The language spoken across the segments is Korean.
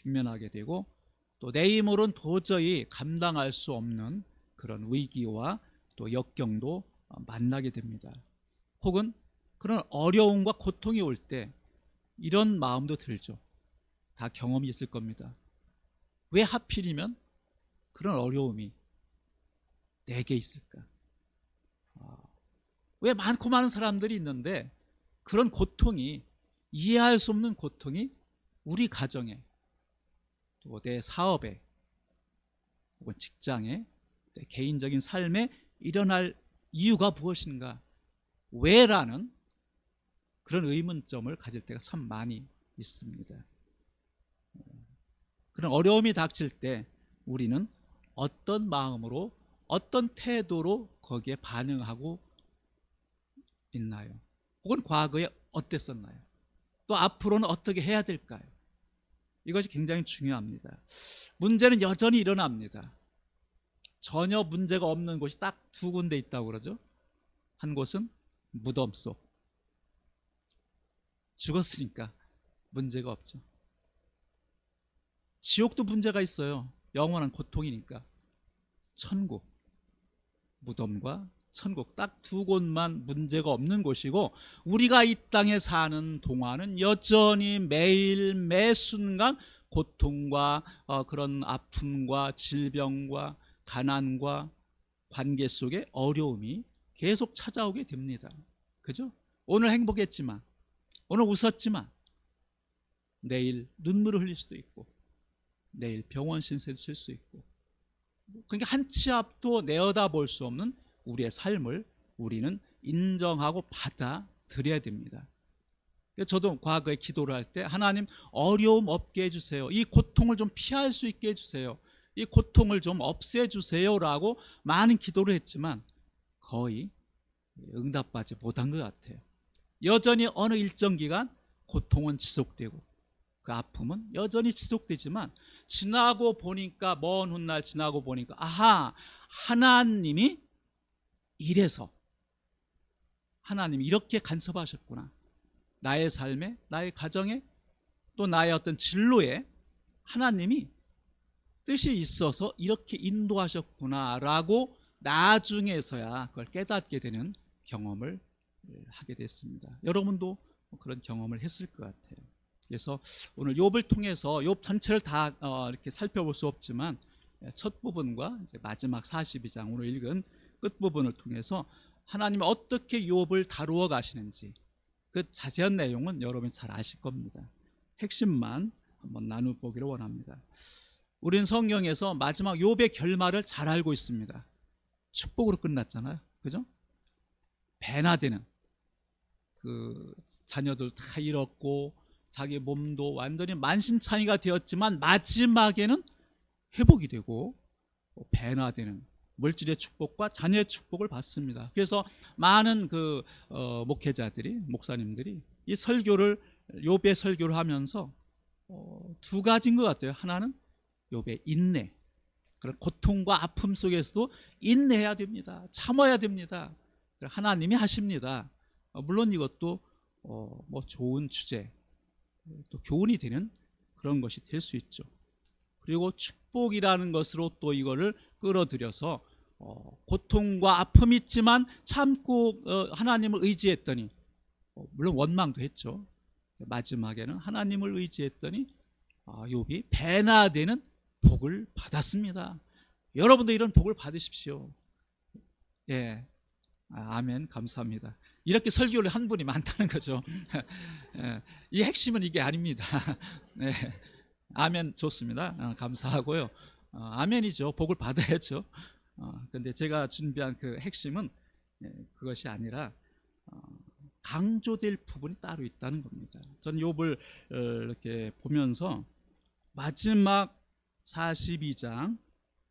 직면하게 되고, 또 내 힘으로는 도저히 감당할 수 없는 그런 위기와 또 역경도 만나게 됩니다. 혹은 그런 어려움과 고통이 올 때 이런 마음도 들죠. 다 경험이 있을 겁니다. 왜 하필이면 그런 어려움이 내게 있을까? 왜 많고 많은 사람들이 있는데 그런 고통이, 이해할 수 없는 고통이 우리 가정에, 또 내 사업에, 혹은 직장에, 내 개인적인 삶에 일어날 이유가 무엇인가? 왜라는 그런 의문점을 가질 때가 참 많이 있습니다. 그런 어려움이 닥칠 때 우리는 어떤 마음으로, 어떤 태도로 거기에 반응하고 있나요? 혹은 과거에 어땠었나요? 또 앞으로는 어떻게 해야 될까요? 이것이 굉장히 중요합니다. 문제는 여전히 일어납니다. 전혀 문제가 없는 곳이 딱 두 군데 있다고 그러죠. 한 곳은 무덤 속. 죽었으니까 문제가 없죠. 지옥도 문제가 있어요. 영원한 고통이니까. 천국, 무덤과 천국, 딱 두 곳만 문제가 없는 곳이고, 우리가 이 땅에 사는 동안은 여전히 매일 매 순간 고통과 그런 아픔과 질병과 가난과 관계 속에 어려움이 계속 찾아오게 됩니다. 그죠? 오늘 행복했지만, 오늘 웃었지만 내일 눈물을 흘릴 수도 있고, 내일 병원 신세도 질 수 있고, 그러니까 한 치 앞도 내어다볼 수 없는 우리의 삶을 우리는 인정하고 받아들여야 됩니다. 저도 과거에 기도를 할 때, 하나님 어려움 없게 해주세요, 이 고통을 좀 피할 수 있게 해주세요, 이 고통을 좀 없애주세요 라고 많은 기도를 했지만 거의 응답받지 못한 것 같아요. 여전히 어느 일정 기간 고통은 지속되고 그 아픔은 여전히 지속되지만, 지나고 보니까, 먼 훗날 지나고 보니까, 아하, 하나님이 이래서, 하나님이 이렇게 간섭하셨구나, 나의 삶에, 나의 가정에, 또 나의 어떤 진로에 하나님이 뜻이 있어서 이렇게 인도하셨구나 라고 나중에서야 그걸 깨닫게 되는 경험을 하게 됐습니다. 여러분도 그런 경험을 했을 것 같아요. 그래서 오늘 욥을 통해서, 욥 전체를 다 이렇게 살펴볼 수 없지만 첫 부분과 이제 마지막 42장 오늘 읽은 끝 부분을 통해서 하나님이 어떻게 욥을 다루어 가시는지, 그 자세한 내용은 여러분이 잘 아실 겁니다. 핵심만 한번 나눠보기를 원합니다. 우리는 성경에서 마지막 욥의 결말을 잘 알고 있습니다. 축복으로 끝났잖아요. 그죠? 배나 되는, 그 자녀들 다 잃었고 자기 몸도 완전히 만신창이가 되었지만 마지막에는 회복이 되고 배나 되는 물질의 축복과 자녀의 축복을 받습니다. 그래서 많은 그 목회자들이, 목사님들이 이 설교를, 욥의 설교를 하면서 두 가지인 것 같아요. 하나는 욥의 인내, 그런 고통과 아픔 속에서도 인내해야 됩니다. 참아야 됩니다. 하나님이 하십니다. 물론 이것도 뭐 좋은 주제, 또 교훈이 되는 그런 것이 될 수 있죠. 그리고 축복이라는 것으로 또 이거를 끌어들여서 고통과 아픔이 있지만 참고 하나님을 의지했더니, 물론 원망도 했죠. 마지막에는 하나님을 의지했더니 욥이 배나 되는 복을 받았습니다. 여러분도 이런 복을 받으십시오. 예, 아멘, 감사합니다. 이렇게 설교를 한 분이 많다는 거죠. 예, 이 핵심은 이게 아닙니다. 네, 아멘, 좋습니다. 감사하고요. 아멘이죠. 복을 받아야죠. 근데 제가 준비한 그 핵심은 그것이 아니라 강조될 부분이 따로 있다는 겁니다. 저는 욥을 이렇게 보면서 마지막 42장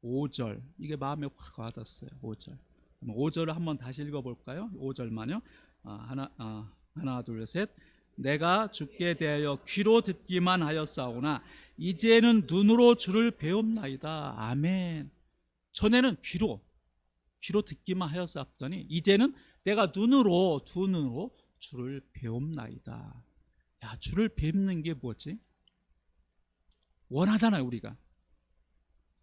5절, 이게 마음에 확 와닿았어요. 5절. 5절을 한번 다시 읽어볼까요? 5절만요. 하나 둘 셋. 내가 주께 대하여 귀로 듣기만 하였사오나 이제는 눈으로 주를 배움나이다. 아멘. 전에는 귀로 듣기만 하였사오더니 이제는 내가 눈으로, 두 눈으로 주를 배움나이다. 야, 주를 뵙는 게 뭐지? 원하잖아요. 우리가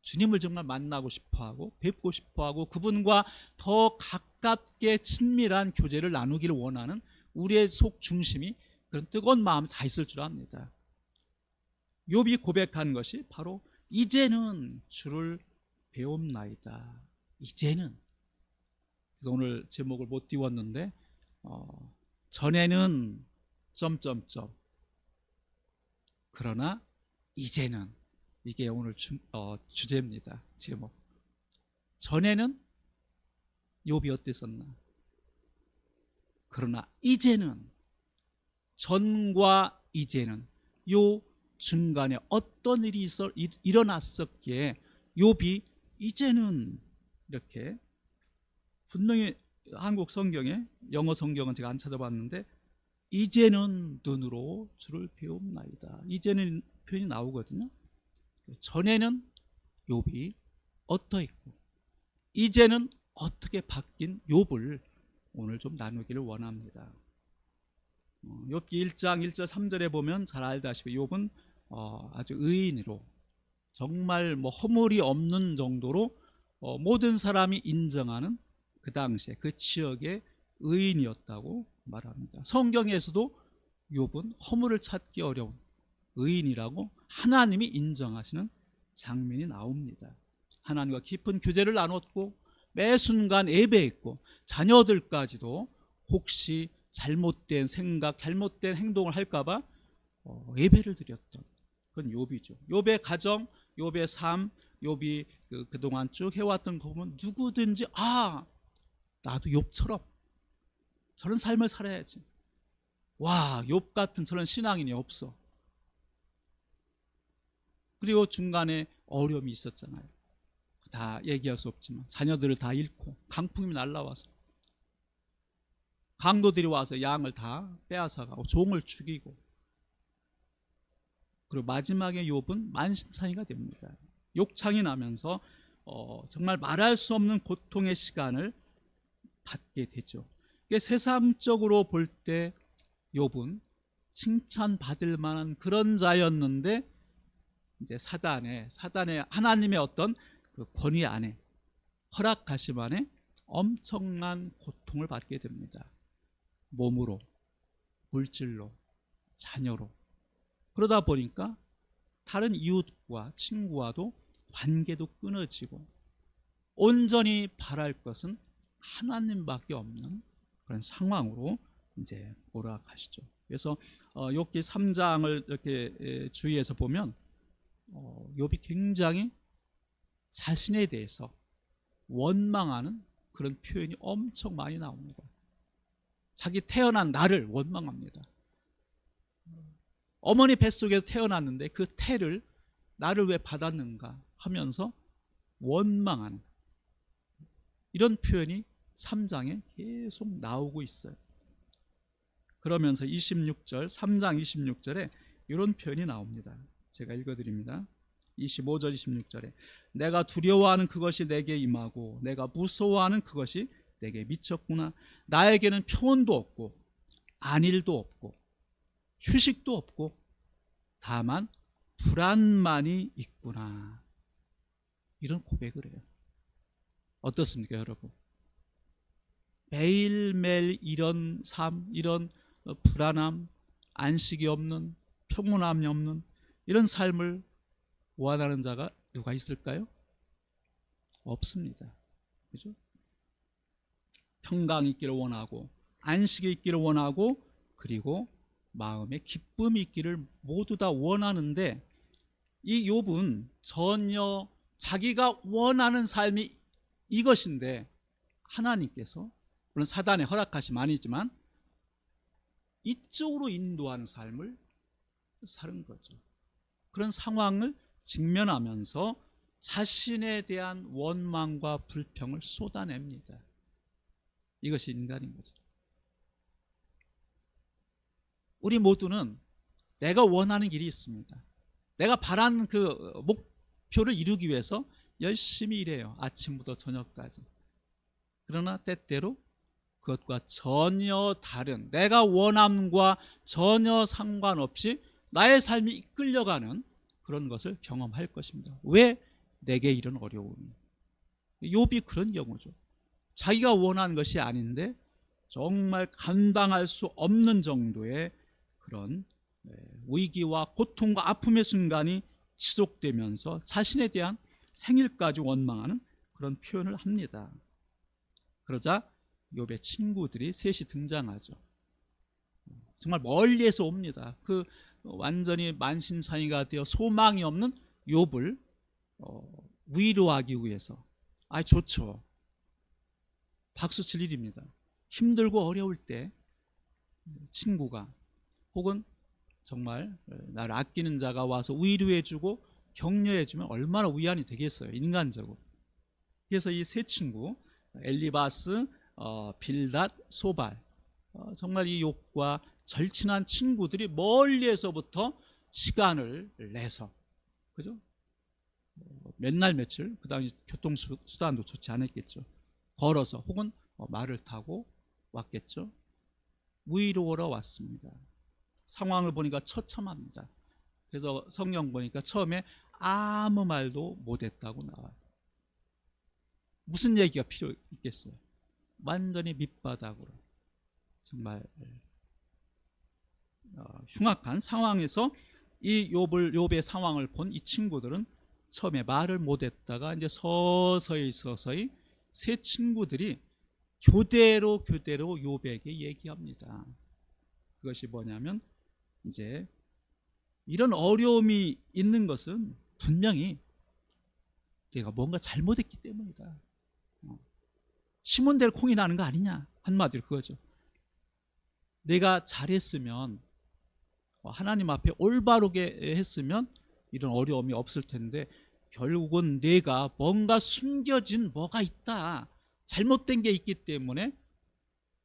주님을 정말 만나고 싶어하고 뵙고 싶어하고 그분과 더 가깝게 친밀한 교제를 나누기를 원하는 우리의 속 중심이 그런 뜨거운 마음이 다 있을 줄 압니다. 욥이 고백한 것이 바로 이제는 주를 배움나이다. 이제는. 그래서 오늘 제목을 못 띄웠는데 전에는 점점점 그러나 이제는, 이게 오늘 주제입니다. 제목. 전에는 욥이 어땠었나? 그러나 이제는, 전과 이제는 요 중간에 어떤 일이 일어났었기에 욥이 이제는 이렇게, 분명히 한국 성경에, 영어 성경은 제가 안 찾아봤는데 이제는 눈으로 주를 배움나이다. 이제는 표현이 나오거든요. 전에는 욥이 어떠했고 이제는 어떻게 바뀐 욥을 오늘 좀 나누기를 원합니다. 욥기 1장 1절 3절에 보면 잘 알다시피 욥은 아주 의인으로, 정말 허물이 없는 정도로 모든 사람이 인정하는 그 당시에 그 지역의 의인이었다고 말합니다. 성경에서도 욥은 허물을 찾기 어려운 의인이라고 하나님이 인정하시는 장면이 나옵니다. 하나님과 깊은 교제를 나눴고 매 순간 예배했고 자녀들까지도 혹시 잘못된 생각, 잘못된 행동을 할까봐 예배를 드렸던 그건 욥이죠. 욥의 가정, 욥의 삶, 욥이 그동안 쭉 해왔던 거 보면 누구든지 나도 욥처럼 저런 삶을 살아야지. 와, 욥 같은 저런 신앙인이 없어. 그리고 중간에 어려움이 있었잖아요. 다 얘기할 수 없지만 자녀들을 다 잃고 강풍이 날라와서 강도들이 와서 양을 다 빼앗아가고 종을 죽이고, 그리고 마지막에 욥은 만신창이가 됩니다. 욕창이 나면서 정말 말할 수 없는 고통의 시간을 받게 되죠. 세상적으로 볼 때 욥은 칭찬받을 만한 그런 자였는데 이제 사단의 하나님의 어떤 그 권위 안에, 허락하심 안에 엄청난 고통을 받게 됩니다. 몸으로, 물질로, 자녀로. 그러다 보니까 다른 이웃과 친구와도 관계도 끊어지고 온전히 바랄 것은 하나님밖에 없는 그런 상황으로 이제 몰아가시죠. 그래서 욥기 3장을 이렇게 주의해서 보면 욥이 굉장히 자신에 대해서 원망하는 그런 표현이 엄청 많이 나옵니다. 자기 태어난 나를 원망합니다. 어머니 뱃속에서 태어났는데 그 태를 나를 왜 받았는가 하면서 원망하는 이런 표현이 3장에 계속 나오고 있어요. 그러면서 26절, 3장 26절에 이런 표현이 나옵니다. 제가 읽어드립니다. 25절 26절에 내가 두려워하는 그것이 내게 임하고 내가 무서워하는 그것이 내게 미쳤구나. 나에게는 평온도 없고 안일도 없고 휴식도 없고 다만 불안만이 있구나. 이런 고백을 해요. 어떻습니까, 여러분? 매일매일 이런 삶, 이런 불안함, 안식이 없는, 평온함이 없는 이런 삶을 원하는 자가 누가 있을까요? 없습니다. 그죠? 평강이 있기를 원하고 안식이 있기를 원하고 그리고 마음에 기쁨이 있기를 모두 다 원하는데 이 욥은 전혀 자기가 원하는 삶이 이것인데 하나님께서, 물론 사단의 허락하심 아니지만 이쪽으로 인도하는 삶을 사는 거죠. 그런 상황을 직면하면서 자신에 대한 원망과 불평을 쏟아냅니다. 이것이 인간인 거죠. 우리 모두는 내가 원하는 길이 있습니다. 내가 바라는 그 목표를 이루기 위해서 열심히 일해요. 아침부터 저녁까지. 그러나 때때로 그것과 전혀 다른, 내가 원함과 전혀 상관없이 나의 삶이 이끌려가는 그런 것을 경험할 것입니다. 왜 내게 이런 어려움이? 욥이 그런 경우죠. 자기가 원한 것이 아닌데 정말 감당할 수 없는 정도의 그런 위기와 고통과 아픔의 순간이 지속되면서 자신에 대한 생일까지 원망하는 그런 표현을 합니다. 그러자 욥의 친구들이 셋이 등장하죠. 정말 멀리에서 옵니다. 그 완전히 만신창이가 되어 소망이 없는 욥을 위로하기 위해서. 좋죠. 박수 칠 일입니다. 힘들고 어려울 때 친구가 혹은 정말 나를 아끼는 자가 와서 위로해주고 격려해주면 얼마나 위안이 되겠어요, 인간적으로. 그래서 이 세 친구 엘리바스, 빌닷, 소발, 정말 이 욥과 절친한 친구들이 멀리에서부터 시간을 내서, 그죠? 몇 날 며칠, 그 당시 교통수단도 좋지 않았겠죠. 걸어서 혹은 말을 타고 왔겠죠. 위로하러 왔습니다. 상황을 보니까 처참합니다. 그래서 성경 보니까 처음에 아무 말도 못했다고 나와요. 무슨 얘기가 필요 있겠어요? 완전히 밑바닥으로 정말 흉악한 상황에서 이 욥의 상황을 본 이 친구들은 처음에 말을 못했다가 이제 서서히 세 친구들이 교대로 욥에게 얘기합니다. 그것이 뭐냐면 이제 이런 어려움이 있는 것은 분명히 내가 뭔가 잘못했기 때문이다. 심은 대로 콩이 나는 거 아니냐, 한마디로 그거죠. 내가 잘했으면 하나님 앞에 올바르게 했으면 이런 어려움이 없을 텐데 결국은 내가 뭔가 숨겨진 뭐가 있다, 잘못된 게 있기 때문에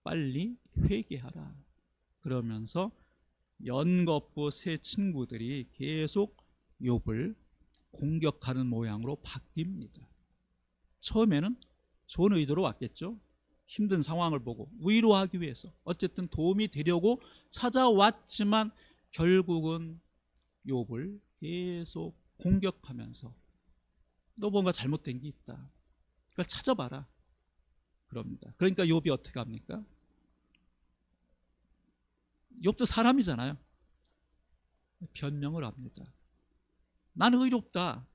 빨리 회개하라. 그러면서 연거푸 세 친구들이 계속 욥을 공격하는 모양으로 바뀝니다. 처음에는 좋은 의도로 왔겠죠. 힘든 상황을 보고 위로하기 위해서 어쨌든 도움이 되려고 찾아왔지만 결국은 욥을 계속 공격하면서 너 뭔가 잘못된 게 있다, 그걸 찾아봐라 그럽니다. 그러니까 욥이 어떻게 합니까? 욥도 사람이잖아요. 변명을 합니다. 나는 의롭다,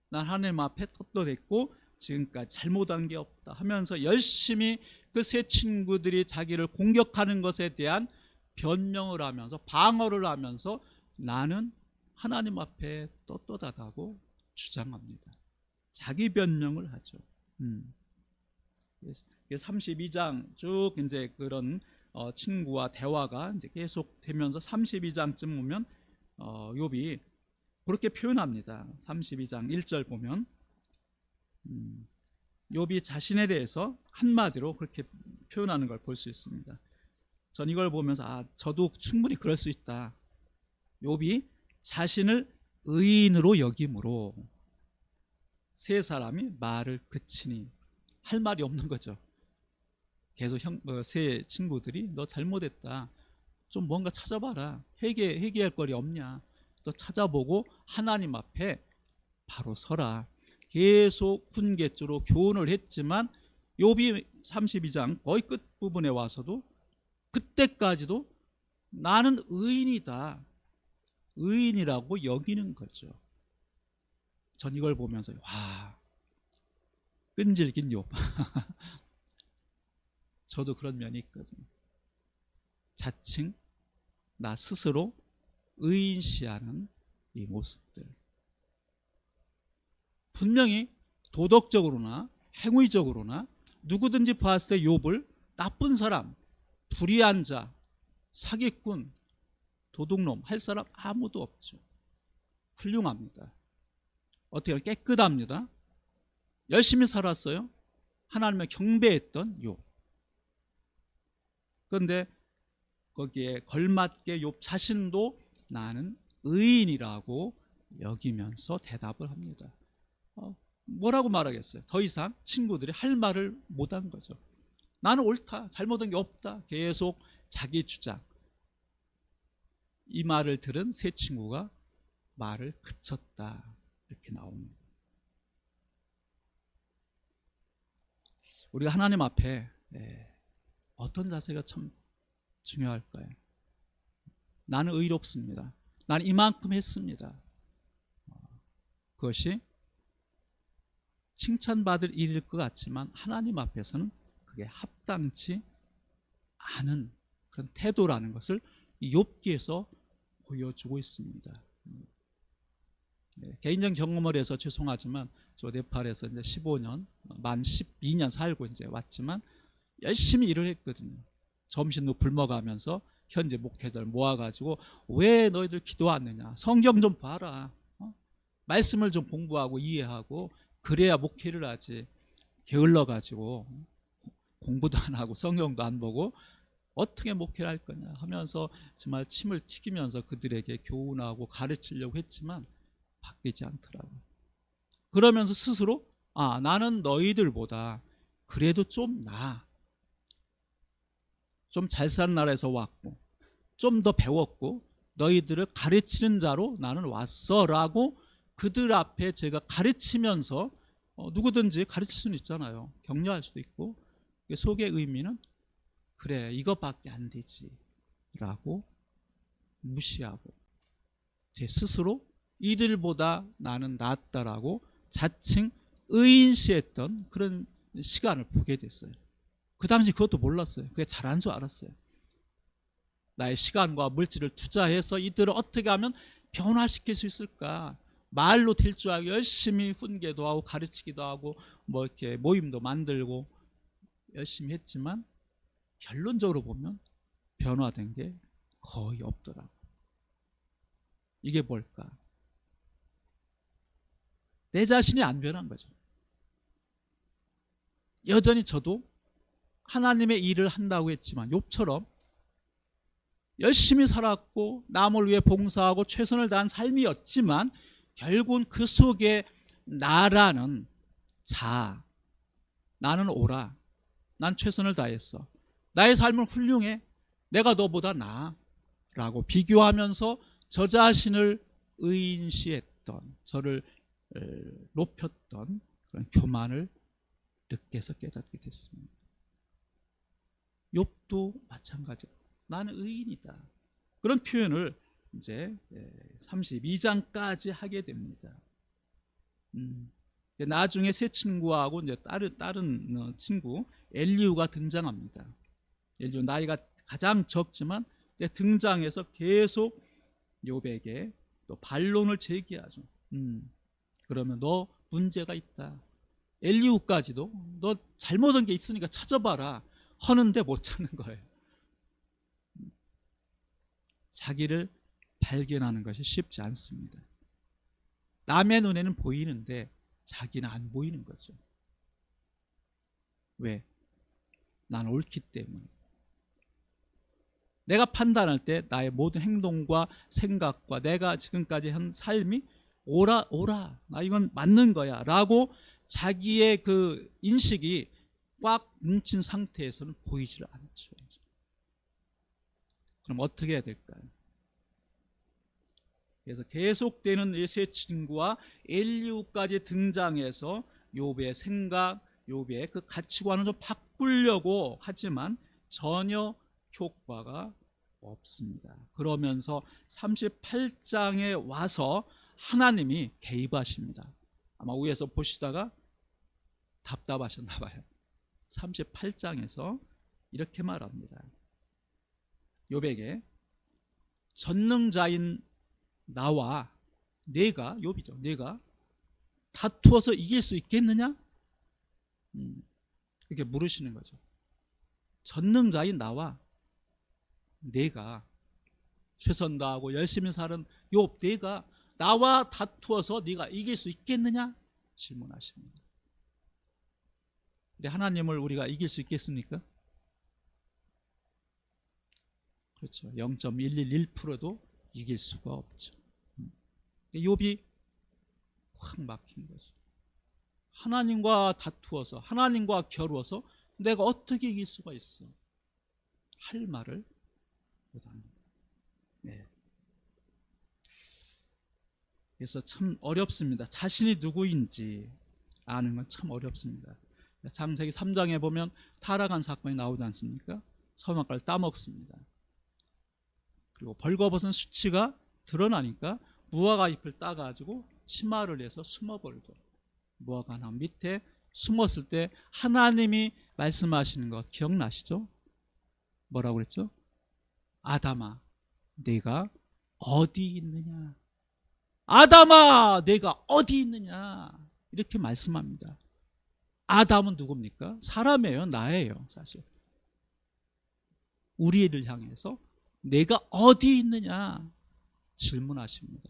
난 하나님 앞에 떳떳했고 지금까지 잘못한 게 없다 하면서 열심히 그 세 친구들이 자기를 공격하는 것에 대한 변명을 하면서 방어를 하면서 나는 하나님 앞에 떳떳하다고 주장합니다. 자기 변명을 하죠. 32장 쭉 이제 그런 친구와 대화가 이제 계속 되면서 32장쯤 오면 욥이 그렇게 표현합니다. 32장 1절 보면 욥이 자신에 대해서 한마디로 그렇게 표현하는 걸 볼 수 있습니다. 전 이걸 보면서 저도 충분히 그럴 수 있다. 욥이 자신을 의인으로 여김으로 세 사람이 말을 그치니, 할 말이 없는 거죠. 계속 세 친구들이 너 잘못했다, 좀 뭔가 찾아봐라, 회개할 거리 없냐, 또 찾아보고 하나님 앞에 바로 서라. 계속 훈계조로 교훈을 했지만 욥이 32장 거의 끝부분에 와서도 그때까지도 나는 의인이다, 의인이라고 여기는 거죠. 전 이걸 보면서 와, 끈질긴 욥. 저도 그런 면이 있거든요. 자칭 나 스스로 의인시하는 이 모습들, 분명히 도덕적으로나 행위적으로나 누구든지 봤을 때 욥을 나쁜 사람, 불의한 자, 사기꾼, 도둑놈 할 사람 아무도 없죠. 훌륭합니다. 어떻게 깨끗합니다. 열심히 살았어요. 하나님을 경배했던 욥. 그런데 거기에 걸맞게 욥 자신도 나는 의인이라고 여기면서 대답을 합니다. 뭐라고 말하겠어요? 더 이상 친구들이 할 말을 못한 거죠. 나는 옳다, 잘못한 게 없다, 계속 자기 주장. 이 말을 들은 세 친구가 말을 그쳤다. 이렇게 나옵니다. 우리가 하나님 앞에 어떤 자세가 참 중요할까요? 나는 의롭습니다. 나는 이만큼 했습니다. 그것이 칭찬받을 일일 것 같지만 하나님 앞에서는 그게 합당치 않은 그런 태도라는 것을 욥기에서 보여주고 있습니다. 개인적 경험을 해서 죄송하지만 저 네팔에서 이제 15년, 만 12년 살고 이제 왔지만 열심히 일을 했거든요. 점심도 굶어가면서 현재 목회자를 모아가지고 왜 너희들 기도 안 하느냐? 성경 좀 봐라. 말씀을 좀 공부하고 이해하고 그래야 목회를 하지. 게을러가지고 공부도 안 하고 성경도 안 보고 어떻게 목회를 할 거냐 하면서 정말 침을 튀기면서 그들에게 교훈하고 가르치려고 했지만 바뀌지 않더라고요. 그러면서 스스로 나는 너희들보다 그래도 좀 나아. 좀 잘 사는 나라에서 왔고 좀 더 배웠고 너희들을 가르치는 자로 나는 왔어라고 그들 앞에 제가 가르치면서 누구든지 가르칠 수는 있잖아요. 격려할 수도 있고 속의 의미는 그래 이것밖에 안 되지 라고 무시하고 제 스스로 이들보다 나는 낫다라고 자칭 의인시했던 그런 시간을 보게 됐어요. 그 당시 그것도 몰랐어요. 그게 잘한 줄 알았어요. 나의 시간과 물질을 투자해서 이들을 어떻게 하면 변화시킬 수 있을까? 말로 될 줄 알고 열심히 훈계도 하고 가르치기도 하고 뭐 이렇게 모임도 만들고 열심히 했지만 결론적으로 보면 변화된 게 거의 없더라고. 이게 뭘까? 내 자신이 안 변한 거죠. 여전히 저도 하나님의 일을 한다고 했지만 욥처럼 열심히 살았고 남을 위해 봉사하고 최선을 다한 삶이었지만 결국은 그 속에 나라는 나는 옳아. 난 최선을 다했어. 나의 삶은 훌륭해. 내가 너보다 나아. 라고 비교하면서 저 자신을 의인시했던 저를 높였던 그런 교만을 늦게서 깨닫게 됐습니다. 욥도 마찬가지로 나는 의인이다. 그런 표현을 이제 32장까지 하게 됩니다. 나중에 새 친구하고 이제 다른 친구 엘리후가 등장합니다. 엘리후 나이가 가장 적지만 등장해서 계속 욥에게 또 반론을 제기하죠. 그러면 너 문제가 있다. 엘리후까지도 너 잘못한 게 있으니까 찾아봐라 하는데 못 찾는 거예요. 자기를 발견하는 것이 쉽지 않습니다. 남의 눈에는 보이는데 자기는 안 보이는 거죠. 왜? 난 옳기 때문에. 내가 판단할 때 나의 모든 행동과 생각과 내가 지금까지 한 삶이 옳아 나 이건 맞는 거야 라고 자기의 그 인식이 꽉 뭉친 상태에서는 보이질 않죠. 그럼 어떻게 해야 될까요? 그래서 계속되는 새 친구와 엘리후까지 등장해서 욥의 생각, 욥의 그 가치관을 좀 바꾸려고 하지만 전혀 효과가 없습니다. 그러면서 38장에 와서 하나님이 개입하십니다. 아마 위에서 보시다가 답답하셨나 봐요. 38장에서 이렇게 말합니다. 욥에게 전능자인 나와 내가 욥이죠. 내가 다투어서 이길 수 있겠느냐? 이렇게 물으시는 거죠. 전능자인 나와 내가 최선 다하고 열심히 사는 욥 내가 나와 다투어서 네가 이길 수 있겠느냐? 질문하십니다. 하나님을 우리가 이길 수 있겠습니까? 그렇죠. 0.111%도 이길 수가 없죠. 욥이 확 막힌 거죠. 하나님과 다투어서 하나님과 겨루어서 내가 어떻게 이길 수가 있어? 할 말을 못합니다. 네. 그래서 참 어렵습니다. 자신이 누구인지 아는 건 참 어렵습니다. 창세기 3장에 보면 타락한 사건이 나오지 않습니까? 선악과를 따먹습니다. 그리고 벌거벗은 수치가 드러나니까 무화과 잎을 따가지고 치마를 내서 숨어버리죠. 무화과 나무 밑에 숨었을 때 하나님이 말씀하시는 거 기억나시죠? 뭐라고 그랬죠? 아담아, 내가 어디 있느냐? 아담아, 내가 어디 있느냐? 이렇게 말씀합니다. 아담은 누굽니까? 사람이에요, 나예요, 사실. 우리를 향해서 내가 어디 있느냐 질문하십니다.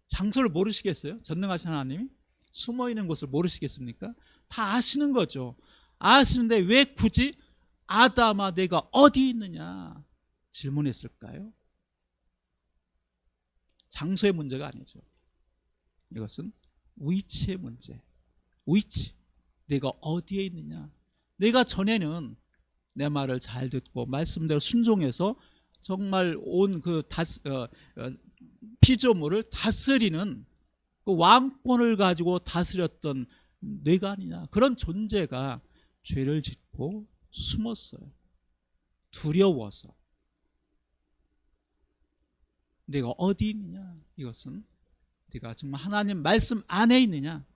장소를 모르시겠어요? 전능하신 하나님이 숨어있는 곳을 모르시겠습니까? 다 아시는 거죠. 아시는데 왜 굳이 아담아 내가 어디 있느냐 질문했을까요? 장소의 문제가 아니죠. 이것은 위치의 문제. 위치. 내가 어디에 있느냐. 내가 전에는 내 말을 잘 듣고 말씀대로 순종해서 정말 온 그 피조물을 다스리는 그 왕권을 가지고 다스렸던 내가 아니냐. 그런 존재가 죄를 짓고 숨었어요. 두려워서. 내가 어디 있느냐. 이것은 네가 정말 하나님 말씀 안에 있느냐,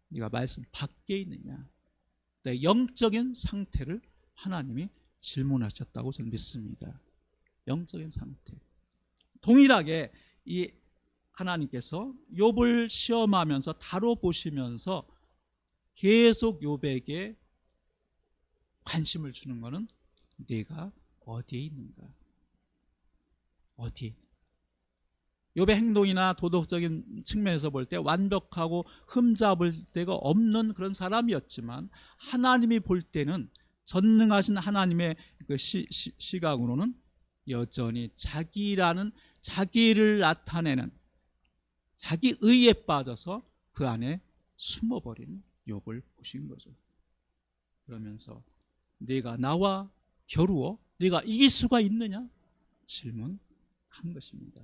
네가 말씀 밖에 있느냐, 내 영적인 상태를 하나님이 질문하셨다고 저는 믿습니다. 영적인 상태. 동일하게 이 하나님께서 욥을 시험하면서 다뤄보시면서 계속 욥에게 관심을 주는 것은 네가 어디에 있는가, 어디. 욥의 행동이나 도덕적인 측면에서 볼 때 완벽하고 흠잡을 데가 없는 그런 사람이었지만 하나님이 볼 때는 전능하신 하나님의 그 시각으로는 여전히 자기라는 자기를 나타내는 자기 의에 빠져서 그 안에 숨어버린 욥을 보신 거죠. 그러면서 네가 나와 겨루어 네가 이길 수가 있느냐 질문한 것입니다.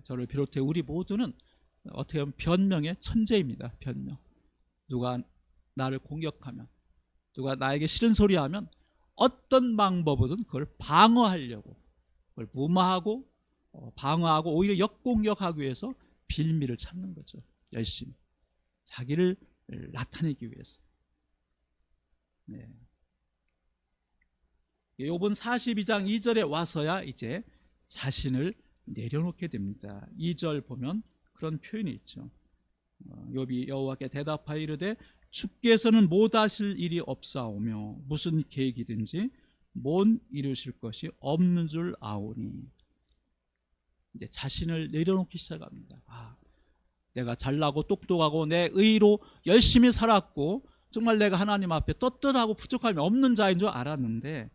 저를 비롯해 우리 모두는 어떻게 보면 변명의 천재입니다. 변명. 누가 나를 공격하면, 누가 나에게 싫은 소리 하면 어떤 방법으로든 그걸 방어하려고, 그걸 무마하고 방어하고 오히려 역공격하기 위해서 빌미를 찾는 거죠. 열심히 자기를 나타내기 위해서. 네. 욥은 42장 2절에 와서야 이제 자신을 내려놓게 됩니다. 2절 보면 그런 표현이 있죠. 욥이 여호와께 대답하여 이르되 주께서는 못하실 일이 없사오며 무슨 계획이든지 못 이루실 것이 없는 줄 아오니. 이제 자신을 내려놓기 시작합니다. 내가 잘나고 똑똑하고 내 의로 열심히 살았고 정말 내가 하나님 앞에 떳떳하고 부족함이 없는 자인 줄 알았는데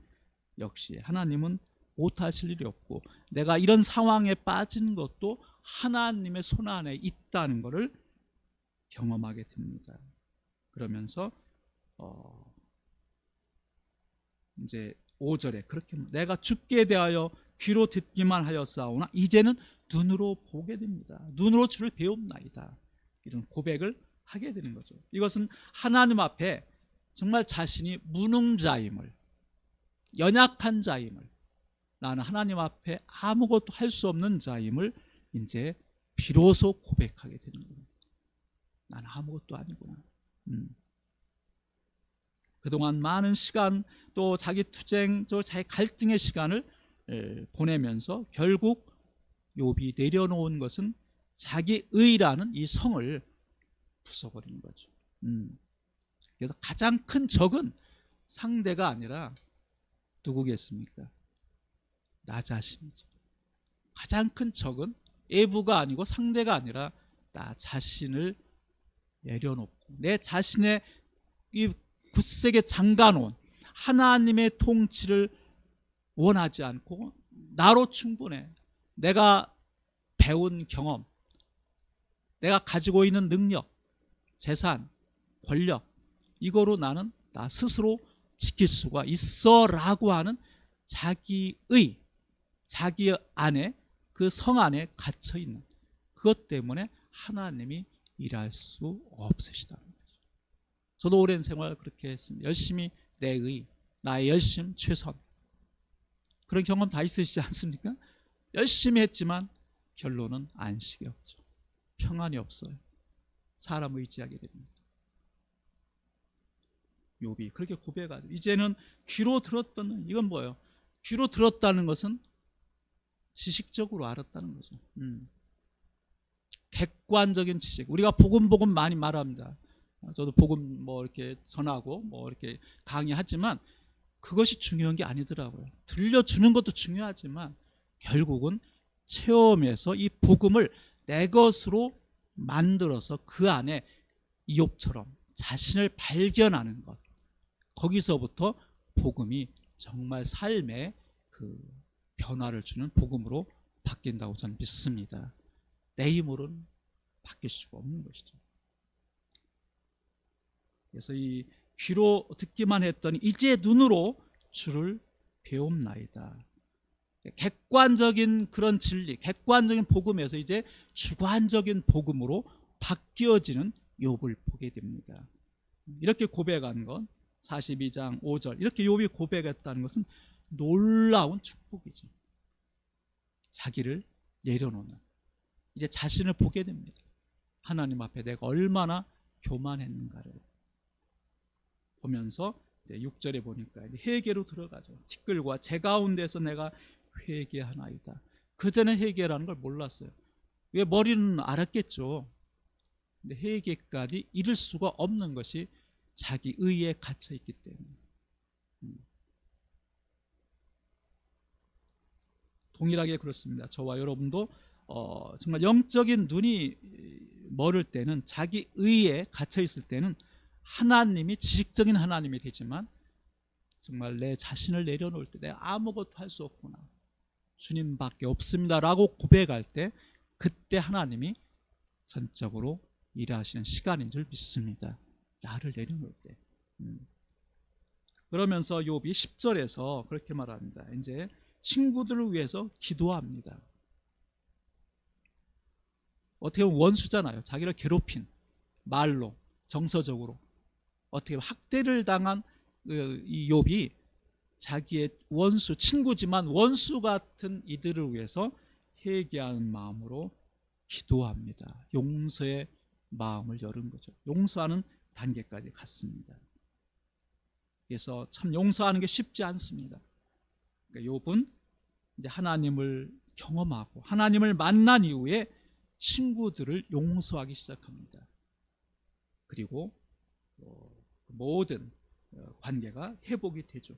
역시 하나님은 못하실 일이 없고 내가 이런 상황에 빠진 것도 하나님의 손 안에 있다는 것을 경험하게 됩니다. 그러면서 이제 5절에 그렇게 내가 주께 대하여 귀로 듣기만 하였사오나 이제는 눈으로 보게 됩니다. 눈으로 주를 배웁나이다. 이런 고백을 하게 되는 거죠. 이것은 하나님 앞에 정말 자신이 무능자임을, 연약한 자임을, 나는 하나님 앞에 아무것도 할 수 없는 자임을 이제 비로소 고백하게 되는 겁니다. 나는 아무것도 아니구나. 그동안 많은 시간 또 자기 투쟁 또 자기 갈등의 시간을 보내면서 결국 욥이 내려놓은 것은 자기 의라는 이 성을 부숴버리는 거죠. 그래서 가장 큰 적은 상대가 아니라 누구겠습니까? 나 자신이죠. 가장 큰 적은 애부가 아니고 상대가 아니라 나 자신을 내려놓고 내 자신의 이 굳세게 잠가놓은 하나님의 통치를 원하지 않고 나로 충분해. 내가 배운 경험, 내가 가지고 있는 능력, 재산, 권력, 이거로 나는 나 스스로 지킬 수가 있어라고 하는 자기의, 자기 안에 그 성 안에 갇혀있는 그것 때문에 하나님이 일할 수 없으시다는 거죠. 저도 오랜 생활 그렇게 했습니다. 열심히 나의 열심, 최선. 그런 경험 다 있으시지 않습니까? 열심히 했지만 결론은 안식이 없죠. 평안이 없어요. 사람을 의지하게 됩니다. 욥이 그렇게 고백하죠. 이제는 귀로 들었던, 이건 뭐예요? 귀로 들었다는 것은 지식적으로 알았다는 거죠. 객관적인 지식. 우리가 복음 많이 말합니다. 저도 복음 이렇게 전하고 이렇게 강의하지만 그것이 중요한 게 아니더라고요. 들려주는 것도 중요하지만 결국은 체험해서 이 복음을 내 것으로 만들어서 그 안에 이욥처럼 자신을 발견하는 것, 거기서부터 복음이 정말 삶에 그 변화를 주는 복음으로 바뀐다고 저는 믿습니다. 내 힘으로는 바뀔 수가 없는 것이죠. 그래서 이 귀로 듣기만 했더니 이제 눈으로 주를 배움나이다. 객관적인 그런 진리, 객관적인 복음에서 이제 주관적인 복음으로 바뀌어지는 욥을 보게 됩니다. 이렇게 고백한 건 42장 5절 이렇게 욥이 고백했다는 것은 놀라운 축복이죠. 자기를 내려놓는, 이제 자신을 보게 됩니다. 하나님 앞에 내가 얼마나 교만했는가를 보면서 6절에 보니까 회개로 들어가죠. 티끌과 제 가운데서 내가 회개하나이다. 그전에 회개라는 걸 몰랐어요. 왜? 머리는 알았겠죠. 근데 회개까지 이룰 수가 없는 것이 자기 의에 갇혀 있기 때문에. 동일하게 그렇습니다. 저와 여러분도 정말 영적인 눈이 멀을 때는, 자기 의에 갇혀 있을 때는 하나님이 지식적인 하나님이 되지만 정말 내 자신을 내려놓을 때 내가 아무것도 할 수 없구나, 주님밖에 없습니다 라고 고백할 때, 그때 하나님이 전적으로 일하시는 시간인 줄 믿습니다. 나를 내려놓을 때. 그러면서 욥이 10절에서 그렇게 말합니다. 이제 친구들을 위해서 기도합니다. 어떻게 보면 원수잖아요. 자기를 괴롭힌, 말로 정서적으로 어떻게 보면 학대를 당한 이 욥이 자기의 원수, 친구지만 원수 같은 이들을 위해서 회개하는 마음으로 기도합니다. 용서의 마음을 열은 거죠. 용서하는 단계까지 갔습니다. 그래서 참 용서하는 게 쉽지 않습니다. 그러니까 욥은 이제 하나님을 경험하고 하나님을 만난 이후에 친구들을 용서하기 시작합니다. 그리고 모든 관계가 회복이 되죠.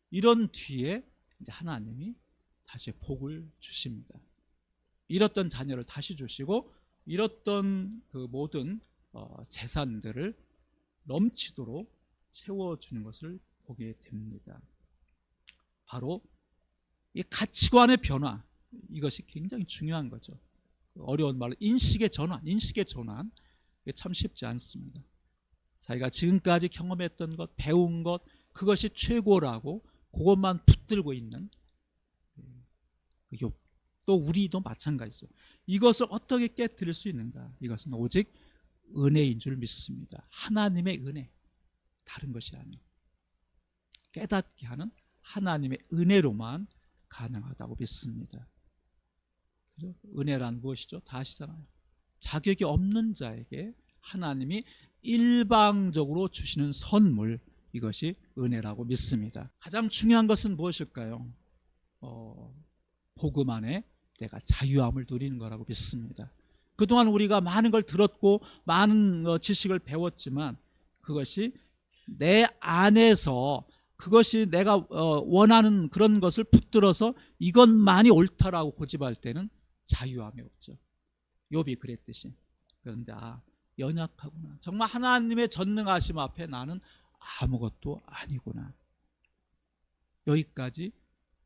이런 뒤에 이제 하나님이 다시 복을 주십니다. 잃었던 자녀를 다시 주시고 잃었던 그 모든 재산들을 넘치도록 채워주는 것을 보게 됩니다. 바로 이 가치관의 변화, 이것이 굉장히 중요한 거죠. 어려운 말로 인식의 전환, 이게 참 쉽지 않습니다. 자기가 지금까지 경험했던 것, 배운 것, 그것이 최고라고 그것만 붙들고 있는 그 욥, 또 우리도 마찬가지죠. 이것을 어떻게 깨뜨릴 수 있는가? 이것은 오직 은혜인 줄 믿습니다. 하나님의 은혜, 다른 것이 아니에요. 깨닫게 하는 하나님의 은혜로만 가능하다고 믿습니다. 그죠? 은혜란 무엇이죠? 다 아시잖아요. 자격이 없는 자에게 하나님이 일방적으로 주시는 선물, 이것이 은혜라고 믿습니다. 가장 중요한 것은 무엇일까요? 복음 안에 내가 자유함을 누리는 거라고 믿습니다. 그동안 우리가 많은 걸 들었고 많은 지식을 배웠지만 그것이 내 안에서, 그것이 내가 원하는 그런 것을 붙들어서 이것만이 옳다라고 고집할 때는 자유함이 없죠. 욥이 그랬듯이. 그런데 연약하구나, 정말 하나님의 전능하심 앞에 나는 아무것도 아니구나, 여기까지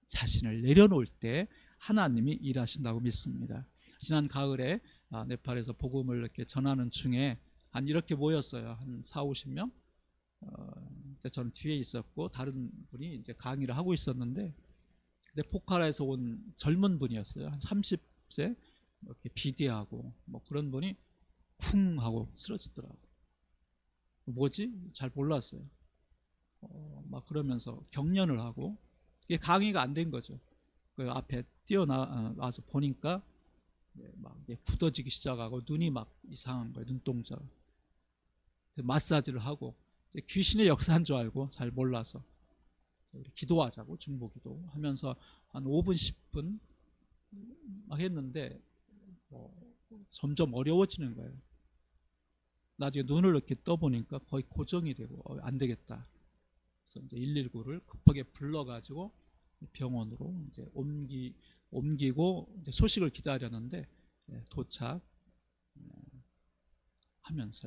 자신을 내려놓을 때 하나님이 일하신다고 믿습니다. 지난 가을에 네팔에서 복음을 이렇게 전하는 중에 이렇게 모였어요. 한 40-50명. 저는 뒤에 있었고 다른 분이 이제 강의를 하고 있었는데, 포카라에서 온 젊은 분이었어요. 한 30세, 이렇게 비대하고 그런 분이 쿵 하고 쓰러지더라고. 뭐지? 잘 몰랐어요. 막 그러면서 경련을 하고 이게 강의가 안 된 거죠. 그 앞에 뛰어나와서 보니까 막 굳어지기 시작하고 눈이 막 이상한 거예요. 눈동자가. 마사지를 하고 귀신의 역사인 줄 알고 잘 몰라서 기도하자고 중보기도 하면서 한 5분 10분 막 했는데 점점 어려워지는 거예요. 나중에 눈을 이렇게 떠보니까 거의 고정이 되고 안 되겠다. 그래서 이제 119를 급하게 불러가지고 병원으로 이제 옮기고 이제 소식을 기다렸는데 도착하면서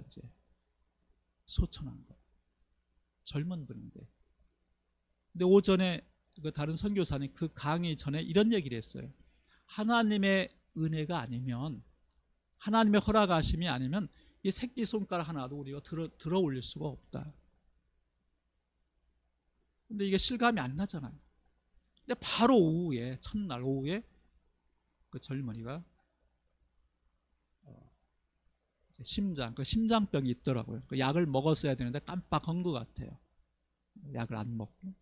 이제 소천한 거예요. 젊은 분인데. 근데 오전에 그 다른 선교사님 그 강의 전에 이런 얘기를 했어요. 하나님의 은혜가 아니면, 하나님의 허락하심이 아니면 이 새끼손가락 하나도 우리가 들어 올릴 수가 없다. 근데 이게 실감이 안 나잖아요. 근데 바로 오후에, 첫날 오후에 그 젊은이가 심장병이 있더라고요. 그 약을 먹었어야 되는데 깜빡한 것 같아요. 약을 안 먹고.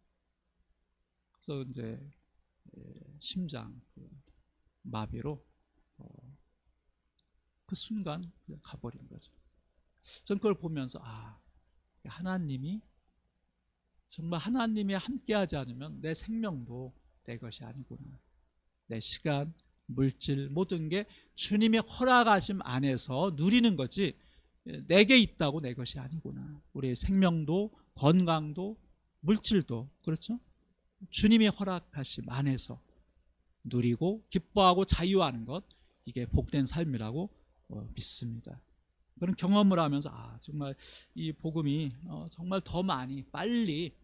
그래서 이제 심장 마비로 그 순간 가버린 거죠. 전 그걸 보면서 하나님이 정말 하나님이 함께하지 않으면 내 생명도 내 것이 아니구나. 내 시간, 물질 모든 게 주님의 허락하심 안에서 누리는 거지 내게 있다고 내 것이 아니구나. 우리의 생명도 건강도 물질도 그렇죠? 주님의 허락하심 안에서 누리고 기뻐하고 자유하는 것, 이게 복된 삶이라고 믿습니다. 그런 경험을 하면서 정말 이 복음이 정말 더 많이 빨리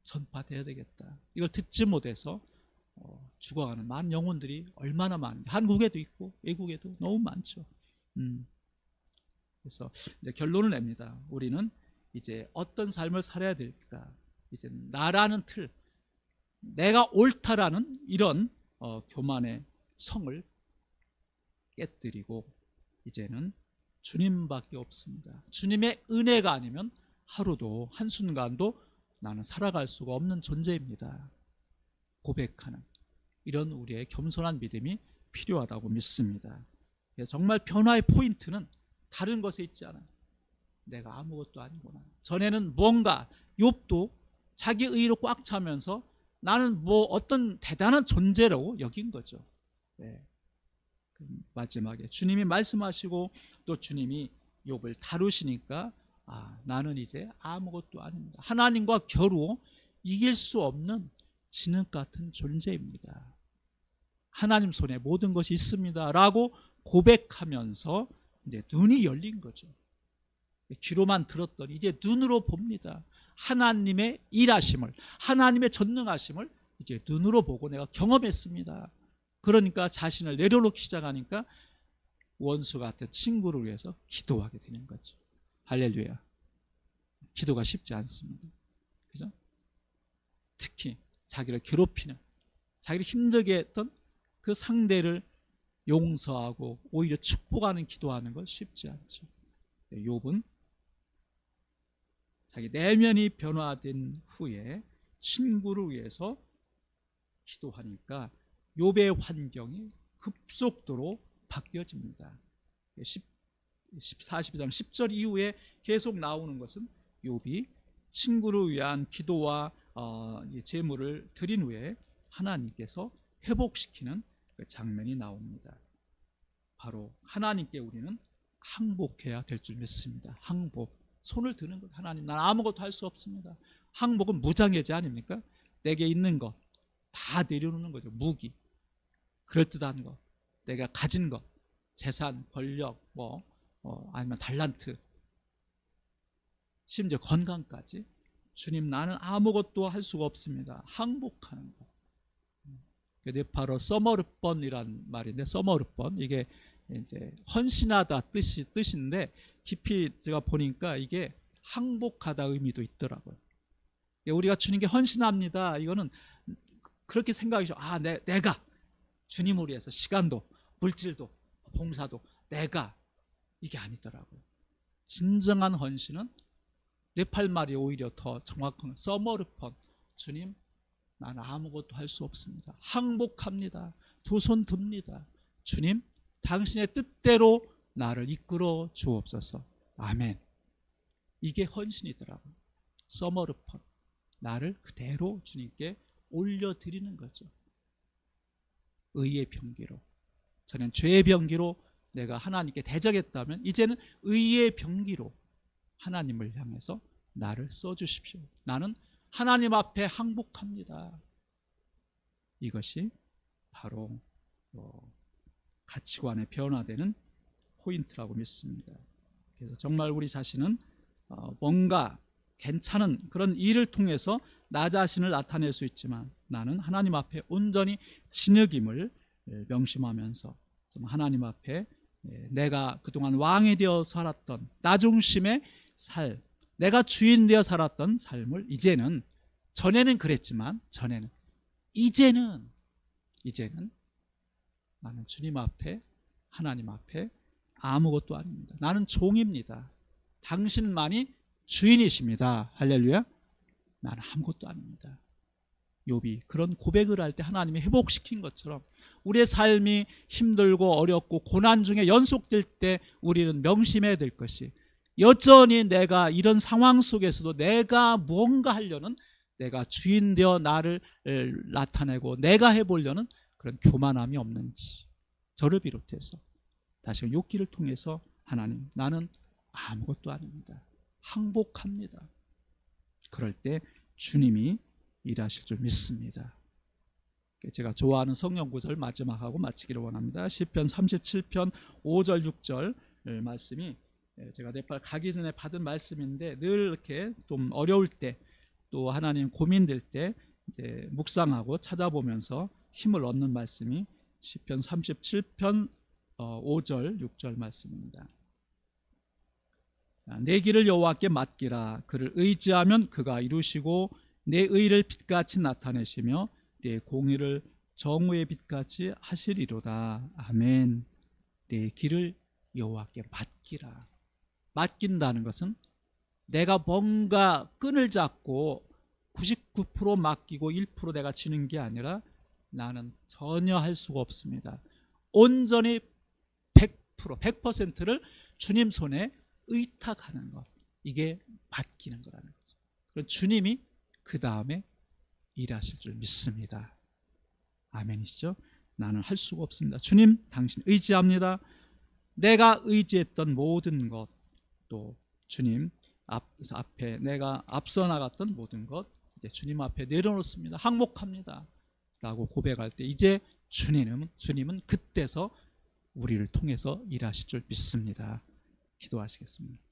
전파돼야 되겠다. 이걸 듣지 못해서 죽어가는 많은 영혼들이 얼마나 많은지, 한국에도 있고 외국에도 너무 많죠. 그래서 이제 결론을 냅니다. 우리는 이제 어떤 삶을 살아야 될까? 이제 나라는 틀, 내가 옳다라는 이런 교만의 성을 깨뜨리고 이제는 주님밖에 없습니다. 주님의 은혜가 아니면 하루도 한순간도 나는 살아갈 수가 없는 존재입니다. 고백하는 이런 우리의 겸손한 믿음이 필요하다고 믿습니다. 정말 변화의 포인트는 다른 것에 있지 않아요. 내가 아무것도 아니구나. 전에는 뭔가 욥도 자기 의로 꽉 차면서 나는 뭐 어떤 대단한 존재라고 여긴 거죠. 마지막에 주님이 말씀하시고 또 주님이 욥을 다루시니까 나는 이제 아무것도 아닙니다. 하나님과 겨루 이길 수 없는 진흙 같은 존재입니다. 하나님 손에 모든 것이 있습니다 라고 고백하면서 이제 눈이 열린 거죠. 귀로만 들었더니 이제 눈으로 봅니다. 하나님의 일하심을, 하나님의 전능하심을 이제 눈으로 보고 내가 경험했습니다. 그러니까 자신을 내려놓기 시작하니까 원수 같은 친구를 위해서 기도하게 되는 거죠. 할렐루야. 기도가 쉽지 않습니다. 그죠? 특히 자기를 괴롭히는, 자기를 힘들게 했던 그 상대를 용서하고 오히려 축복하는 기도하는 건 쉽지 않죠. 욥은 자기 내면이 변화된 후에 친구를 위해서 기도하니까 욥의 환경이 급속도로 바뀌어집니다. 42장 10절 이후에 계속 나오는 것은 욥이 친구를 위한 기도와 제물을 드린 후에 하나님께서 회복시키는 그 장면이 나옵니다. 바로 하나님께 우리는 항복해야 될 줄 믿습니다. 항복, 손을 드는 것. 하나님, 난 아무것도 할 수 없습니다. 항복은 무장해제 아닙니까? 내게 있는 것 다 내려놓는 거죠. 무기, 그럴듯한 것, 내가 가진 것, 재산, 권력, 아니면 달란트, 심지어 건강까지. 주님, 나는 아무것도 할 수가 없습니다. 항복하는 것. 이게 바로 써머르번이란 말인데, 써머르번, 이게 이제 헌신하다 뜻인데 깊이 제가 보니까 이게 항복하다 의미도 있더라고요. 우리가 주님께 헌신합니다. 이거는 그렇게 생각이죠. 내가 주님을 위해서 시간도 물질도 봉사도 내가 이게 아니더라고요. 진정한 헌신은 내 팔말이 오히려 더 정확한 서머르펀. 주님, 나는 아무것도 할 수 없습니다. 항복합니다. 두 손 듭니다. 주님, 당신의 뜻대로 나를 이끌어 주옵소서. 아멘. 이게 헌신이더라고요. 서머르펀. 나를 그대로 주님께 올려드리는 거죠. 의의 병기로. 저는 죄의 병기로 내가 하나님께 대적했다면 이제는 의의 병기로 하나님을 향해서 나를 써주십시오. 나는 하나님 앞에 항복합니다. 이것이 바로 가치관의 변화되는 포인트라고 믿습니다. 그래서 정말 우리 자신은 뭔가 괜찮은 그런 일을 통해서 나 자신을 나타낼 수 있지만 나는 하나님 앞에 온전히 진흙임을 명심하면서 하나님 앞에 내가 그동안 왕이 되어 살았던 나 중심의 삶, 내가 주인 되어 살았던 삶을 이제는, 전에는 그랬지만 이제는 나는 주님 앞에, 하나님 앞에 아무것도 아닙니다. 나는 종입니다. 당신만이 주인이십니다. 할렐루야. 나는 아무것도 아닙니다. 욥이 그런 고백을 할 때 하나님이 회복시킨 것처럼 우리의 삶이 힘들고 어렵고 고난 중에 연속될 때 우리는 명심해야 될 것이, 여전히 내가 이런 상황 속에서도 내가 무언가 하려는, 내가 주인 되어 나를 나타내고 내가 해보려는 그런 교만함이 없는지, 저를 비롯해서 다시 욥기를 통해서 하나님, 나는 아무것도 아닙니다. 항복합니다. 그럴 때 주님이 일하실 줄 믿습니다. 제가 좋아하는 성경 구절 마지막하고 마치기를 원합니다. 시편 37편 5절 6절 말씀이 제가 네팔 가기 전에 받은 말씀인데, 늘 이렇게 좀 어려울 때 또 하나님 고민될 때 이제 묵상하고 찾아보면서 힘을 얻는 말씀이 시편 37편 5절 6절 말씀입니다. 내 길을 여호와께 맡기라. 그를 의지하면 그가 이루시고 내 의를 빛같이 나타내시며 내 공의를 정오의 빛같이 하시리로다. 아멘. 내 길을 여호와께 맡기라. 맡긴다는 것은 내가 뭔가 끈을 잡고 99% 맡기고 1% 내가 지는 게 아니라 나는 전혀 할 수가 없습니다. 온전히 100%를 주님 손에 의탁하는 것, 이게 맡기는 거라는 거죠. 그럼 주님이 그 다음에 일하실 줄 믿습니다. 아멘이시죠? 나는 할 수가 없습니다. 주님, 당신 의지합니다. 내가 의지했던 모든 것, 또 주님 앞에 내가 앞서 나갔던 모든 것 이제 주님 앞에 내려놓습니다. 항복합니다 라고 고백할 때 이제 주님은 그때서 우리를 통해서 일하실 줄 믿습니다. 기도하시겠습니다.